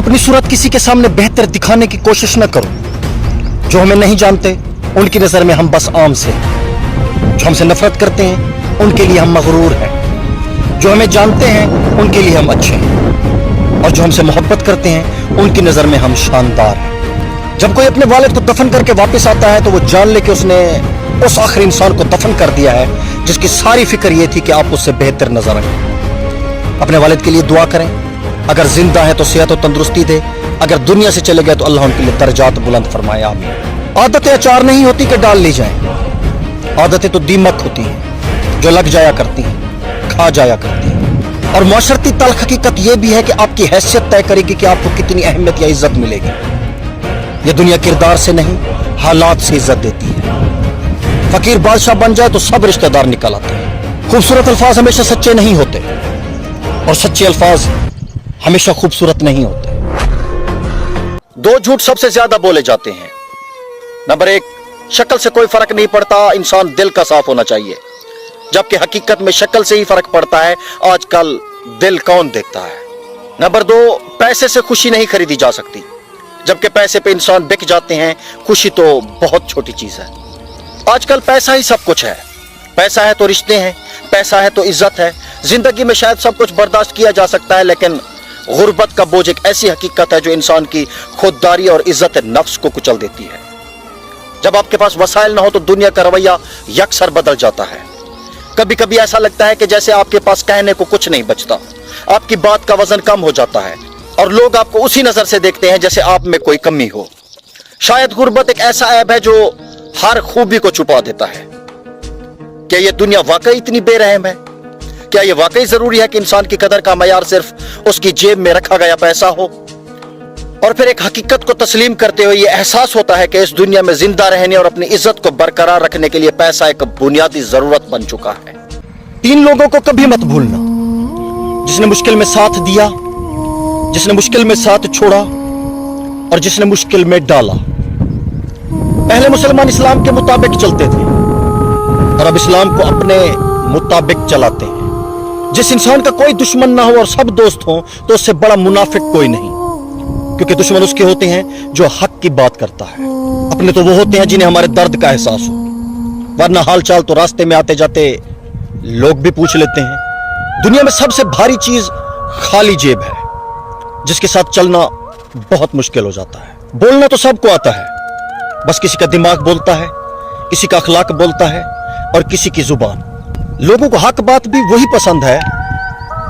अपनी सूरत किसी के सामने बेहतर दिखाने की कोशिश न करो। जो हमें नहीं जानते उनकी नजर में हम बस आम से, जो हमसे नफरत करते हैं उनके लिए हम मगरूर हैं, जो हमें जानते हैं उनके लिए हम अच्छे हैं, और जो हमसे मोहब्बत करते हैं उनकी नजर में हम शानदार हैं। जब कोई अपने वालिद को दफन करके वापस आता है तो वो जान ले कि उसने उस आखिरी इंसान को दफन कर दिया है जिसकी सारी फिक्र ये थी कि आप उससे बेहतर नजर आए। अपने वालिद के लिए दुआ करें, अगर जिंदा है तो सेहत और तंदुरुस्ती दे, अगर दुनिया से चले गए तो अल्लाह उनके लिए दर्जात बुलंद फरमाए। आमीन। आदतें अचार नहीं होती कि डाल ली जाएं, आदतें तो दीमक होती हैं जो लग जाया करती हैं, खा जाया करती हैं। और माशरती तल्ख हकीकत यह भी है कि आपकी हैसियत तय करेगी कि आपको कितनी अहमियत या इज्जत मिलेगी। यह दुनिया किरदार से नहीं हालात से इज्जत देती है। फकीर बादशाह बन जाए तो सब रिश्तेदार निकल आते हैं। खूबसूरत अल्फाज हमेशा सच्चे नहीं होते और सच्चे अल्फाज हमेशा खूबसूरत नहीं होते। दो झूठ सबसे ज्यादा बोले जाते हैं। नंबर एक, शक्ल से कोई फर्क नहीं पड़ता, इंसान दिल का साफ होना चाहिए, जबकि हकीकत में शक्ल से ही फर्क पड़ता है। आजकल दिल कौन देखता है। नंबर दो, पैसे से खुशी नहीं खरीदी जा सकती, जबकि पैसे पे इंसान बिक जाते हैं। खुशी तो बहुत छोटी चीज है। आजकल पैसा ही सब कुछ है। पैसा है तो रिश्ते हैं, पैसा है तो इज्जत है। जिंदगी में शायद सब कुछ बर्दाश्त किया जा सकता है, लेकिन गुर्बत का बोझ एक ऐसी हकीकत है जो इंसान की खुददारी और इज्जत नफ्स को कुचल देती है। जब आपके पास वसाइल ना हो तो दुनिया का रवैया यकसर बदल जाता है। कभी कभी ऐसा लगता है कि जैसे आपके पास कहने को कुछ नहीं बचता, आपकी बात का वजन कम हो जाता है और लोग आपको उसी नजर से देखते हैं जैसे आप में कोई कमी हो। शायद गुर्बत एक ऐसा ऐब है जो हर खूबी को छुपा देता है। क्या यह दुनिया वाकई इतनी बेरहम है? क्या यह वाकई जरूरी है कि इंसान की कदर का मयार सिर्फ उसकी जेब में रखा गया पैसा हो? और फिर एक हकीकत को तस्लीम करते हुए यह एहसास होता है कि इस दुनिया में जिंदा रहने और अपनी इज्जत को बरकरार रखने के लिए पैसा एक बुनियादी जरूरत बन चुका है। तीन लोगों को कभी मत भूलना, जिसने मुश्किल में साथ दिया, जिसने मुश्किल में साथ छोड़ा और जिसने मुश्किल में डाला। पहले मुसलमान इस्लाम के मुताबिक चलते थे और अब इस्लाम को अपने मुताबिक चलाते हैं। जिस इंसान का कोई दुश्मन ना हो और सब दोस्त हो तो उससे बड़ा मुनाफिक कोई नहीं, क्योंकि दुश्मन उसके होते हैं जो हक की बात करता है। अपने तो वो होते हैं जिन्हें हमारे दर्द का एहसास हो, वरना हालचाल तो रास्ते में आते जाते लोग भी पूछ लेते हैं। दुनिया में सबसे भारी चीज खाली जेब है, जिसके साथ चलना बहुत मुश्किल हो जाता है। बोलना तो सबको आता है, बस किसी का दिमाग बोलता है, किसी का अखलाक बोलता है और किसी की जुबान। लोगों को हक बात भी वही पसंद है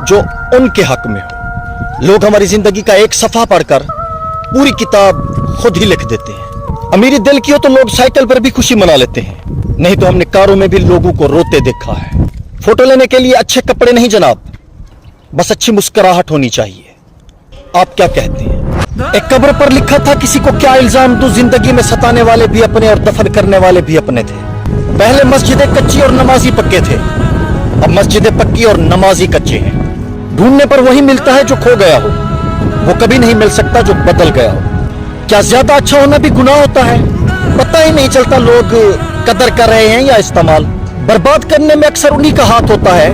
जो उनके हक में हो। लोग हमारी जिंदगी का एक सफा पढ़कर पूरी किताब खुद ही लिख देते हैं। अमीरी दिल की हो तो लोग साइकिल पर भी खुशी मना लेते हैं, नहीं तो हमने कारों में भी लोगों को रोते देखा है। फोटो लेने के लिए अच्छे कपड़े नहीं जनाब, बस अच्छी मुस्कुराहट होनी चाहिए। आप क्या कहते हैं? एक कब्र पर लिखा था, किसी को क्या इल्जाम दूं, जिंदगी में सताने वाले भी अपने और दफन करने वाले भी अपने थे। पहले मस्जिदें कच्ची और नमाजी पक्के थे, अब मस्जिदें पक्की और नमाजी कच्चे हैं। ढूंढने पर वही मिलता है जो खो गया हो, वो कभी नहीं मिल सकता जो बदल गया हो। क्या ज्यादा अच्छा होना भी गुनाह होता है? पता ही नहीं चलता लोग कदर कर रहे हैं या इस्तेमाल। बर्बाद करने में अक्सर उन्हीं का हाथ होता है,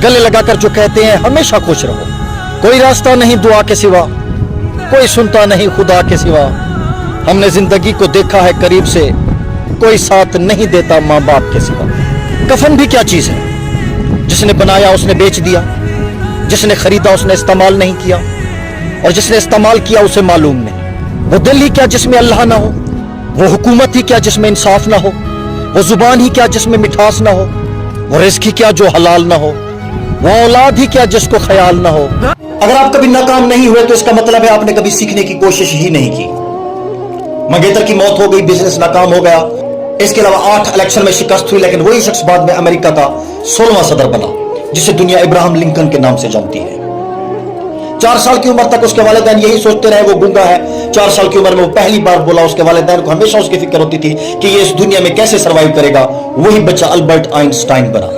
गले लगाकर जो कहते हैं हमेशा खुश रहो। कोई रास्ता नहीं दुआ के सिवा, कोई सुनता नहीं खुदा के सिवा। हमने जिंदगी को देखा है करीब से, कोई साथ नहीं देता माँ बाप के सिवा। कफन भी क्या चीज है? जिसने बनाया उसने बेच दिया, जिसने खरीदा उसने इस्तेमाल नहीं किया और जिसने इस्तेमाल किया उसे मालूम नहीं। वो दिल ही क्या जिसमें अल्लाह ना हो, वो हुकूमत ही क्या जिसमें इंसाफ ना हो, वो जुबान ही क्या जिसमें मिठास ना हो, वो रिज़्क ही क्या जो हलाल ना हो, वो औलाद ही क्या जिसको ख्याल ना हो। अगर आप कभी नाकाम नहीं हुए तो इसका मतलब है आपने कभी सीखने की कोशिश ही नहीं की। मंगेतर की मौत हो गई, बिजनेस नाकाम हो गया, इसके अलावा 8 इलेक्शन में शिकस्त हुई, लेकिन वही शख्स बाद में अमेरिका का 16वां सदर बना, जिसे दुनिया इब्राहिम लिंकन के नाम से जानती है। 4 साल की उम्र तक उसके वालिदैन यही सोचते रहे वो गूंगा है। 4 साल की उम्र में वो पहली बार बोला। उसके वालिदैन को हमेशा उसकी फिक्र होती थी कि ये इस दुनिया में कैसे सरवाइव करेगा। वही बच्चा अल्बर्ट आइंस्टाइन बना।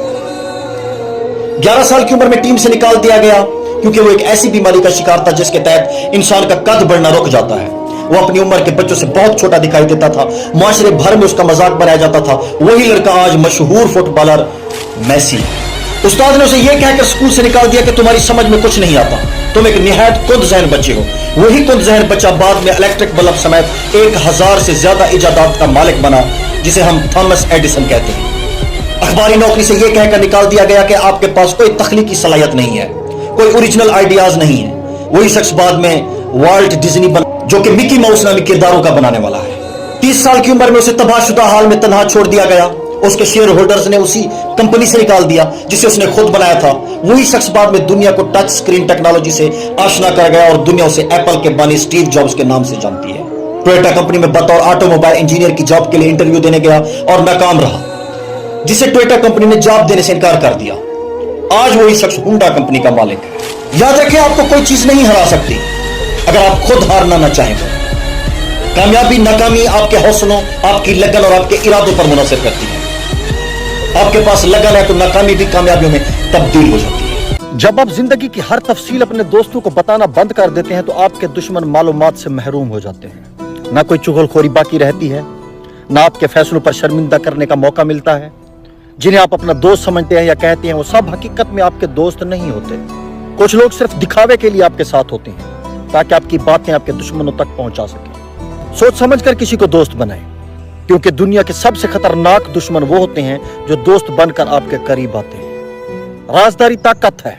11 साल की उम्र में टीम से निकाल दिया गया क्योंकि वो एक ऐसी बीमारी का शिकार था जिसके तहत इंसान का कद बढ़ना रुक जाता है। वो अपनी उम्र के बच्चों से बहुत छोटा दिखाई देता था, माशरे भर में उसका मजाक बनाया जाता था। वही लड़का आज मशहूर फुटबॉलर मेसी। उस्ताद ने उसे यह कहकर स्कूल से निकाल दिया कि तुम्हारी समझ में कुछ नहीं आता, तुम एक निहायत कुंद जहन बच्चे हो। वही कुंद जहन बच्चा बाद में इलेक्ट्रिक बल्ब समेत 1000 से ज्यादा इजादात का मालिक बना, जिसे हम थॉमस एडिसन कहते हैं। अखबारी नौकरी से यह कहकर निकाल दिया गया कि आपके पास कोई तख्लीकी सलाहियत नहीं है, कोई ओरिजिनल आइडियाज नहीं है। वही शख्स बाद में वाल्ट डिज्नी बना, जो कि मिकी माउस नामी किरदारों का बनाने वाला है। 30 साल की उम्र में उसे तबाहशुदा हाल में तन्हा छोड़ दिया गया। उसके शेयर होल्डर्स ने उसी कंपनी से निकाल दिया जिसे उसने खुद बनाया था। वही शख्स बाद में दुनिया को टच स्क्रीन टेक्नोलॉजी से आशना कर गया और दुनिया उसे एप्पल के बानी स्टीव जॉब्स के नाम से जानती है। टोयोटा कंपनी में बतौर ऑटोमोबाइल इंजीनियर की जॉब के लिए इंटरव्यू देने गया और नाकाम रहा, जिसे टोयोटा कंपनी ने जॉब देने से इनकार कर दिया। आज वही शख्स होंडा कंपनी का मालिक है। याद रखें, आपको कोई चीज नहीं हरा सकती अगर आप खुद हारना ना चाहें तो। कामयाबी नाकामी आपके हौसलों, आपकी लगन और आपके इरादों पर मुनहसर करती है। आपके पास लगन है तो नाकामी भी कामयाबियों में तब्दील हो जाती है। जब आप जिंदगी की हर तफसील अपने दोस्तों को बताना बंद कर देते हैं तो आपके दुश्मन मालूमात से महरूम हो जाते हैं। ना कोई चुगलखोरी बाकी रहती है, ना आपके फैसलों पर शर्मिंदा करने का मौका मिलता है। जिन्हें आप अपना दोस्त समझते हैं या कहते हैं, वो सब हकीकत में आपके दोस्त नहीं होते। कुछ लोग सिर्फ दिखावे के लिए आपके साथ होते हैं ताकि आपकी बातें आपके दुश्मनों तक पहुंचा सके। सोच समझकर किसी को दोस्त बनाएं, क्योंकि दुनिया के सबसे खतरनाक दुश्मन वो होते हैं जो दोस्त बनकर आपके करीब आते हैं। राजदारी ताकत है,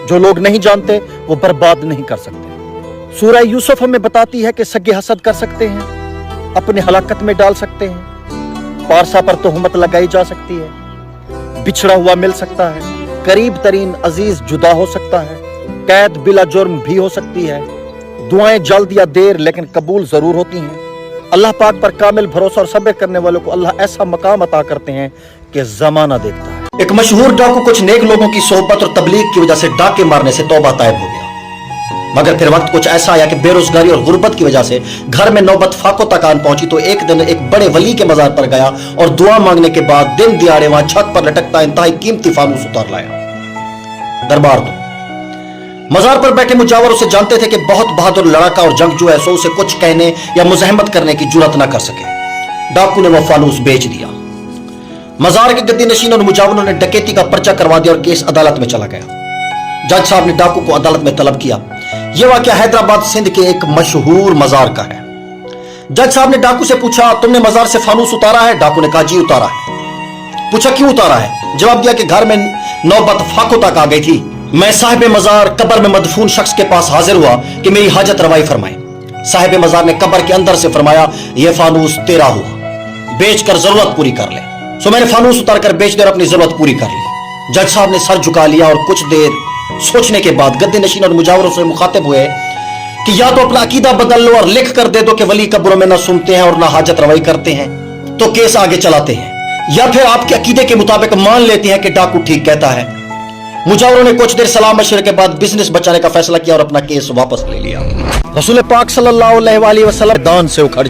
जो लोग नहीं जानते वो बर्बाद नहीं कर सकते। सूरह यूसुफ हमें बताती है कि सगे हसद कर सकते हैं, अपने हलाकत में डाल सकते हैं, पारसा पर तोहमत लगाई जा सकती है, बिछड़ा हुआ मिल सकता है, करीब तरीन अजीज जुदा हो सकता है, कैद बिला जुर्म भी हो सकती है। दुआएं जल्द या देर लेकिन कबूल जरूर होती हैं। अल्लाह पाक पर कामिल भरोसा और सब्र करने वालों को अल्लाह ऐसा मकाम अता करते हैं कि जमाना देखता है। एक मशहूर डाकू कुछ नेक लोगों की सोहबत और तबलीग की वजह से डाके मारने से तौबा तायब हो गया, मगर फिर वक्त कुछ ऐसा आया कि बेरोजगारी और गुर्बत की वजह से घर में नौबत फाकों तक आन पहुंची। तो एक दिन एक बड़े वली के मजार पर गया और दुआ मांगने के बाद दिन दिहाड़े वहां छत पर लटकता इंतहाई कीमती फानूस उतार लाया। दरबार दो। मजार पर बैठे मुजावर उसे जानते थे कि बहुत बहादुर लड़ाका और जंगजू है, सो उसे कुछ कहने या मुज़ाहमत करने की जुर्रत न कर सके। डाकू ने वह फानूस बेच दिया। मजार के गद्दी नशीन और मुजावरों ने डकैती का पर्चा करवा दिया और केस अदालत में चला गया। जज साहब ने डाकू को अदालत में तलब किया। यह वाकया हैदराबाद सिंध के एक मशहूर मजार का है। जज साहब ने डाकू से पूछा, तुमने मजार से फानूस उतारा है? डाकू ने कहा, जी उतारा है। पूछा, क्यों उतारा है? जवाब दिया कि घर में नौबत फाकों तक आ गई थी। मैं साहिब मजार कब्र में मदफून शख्स के पास हाजिर हुआ कि मेरी हाजत रवाई फरमाए। साहिब मजार ने कब्र के अंदर से फरमाया, यह फानूस तेरा हुआ, बेचकर जरूरत पूरी कर ले। सो मैंने फानूस उतार कर बेच कर अपनी जरूरत पूरी कर ली। जज साहब ने सर झुका लिया और कुछ देर सोचने के बाद गद्दी नशीन और मुजावरों से मुखातिब हुए कि या तो अपना अकीदा बदल लो और लिख कर दे दो कि वली कब्रों में ना सुनते हैं और ना हाजत रवाई करते हैं तो केस आगे चलाते हैं, या फिर आपके अकीदे के मुताबिक मान लेते हैं कि डाकू ठीक कहता है। मुजावरों ने कुछ देर सलाह मशवरे के बाद बिजनेस बचाने का फैसला किया और अपना केस वापस ले लिया। रसूल पाक सल्लल्लाहु अलैहि वसल्लम दान से उखड़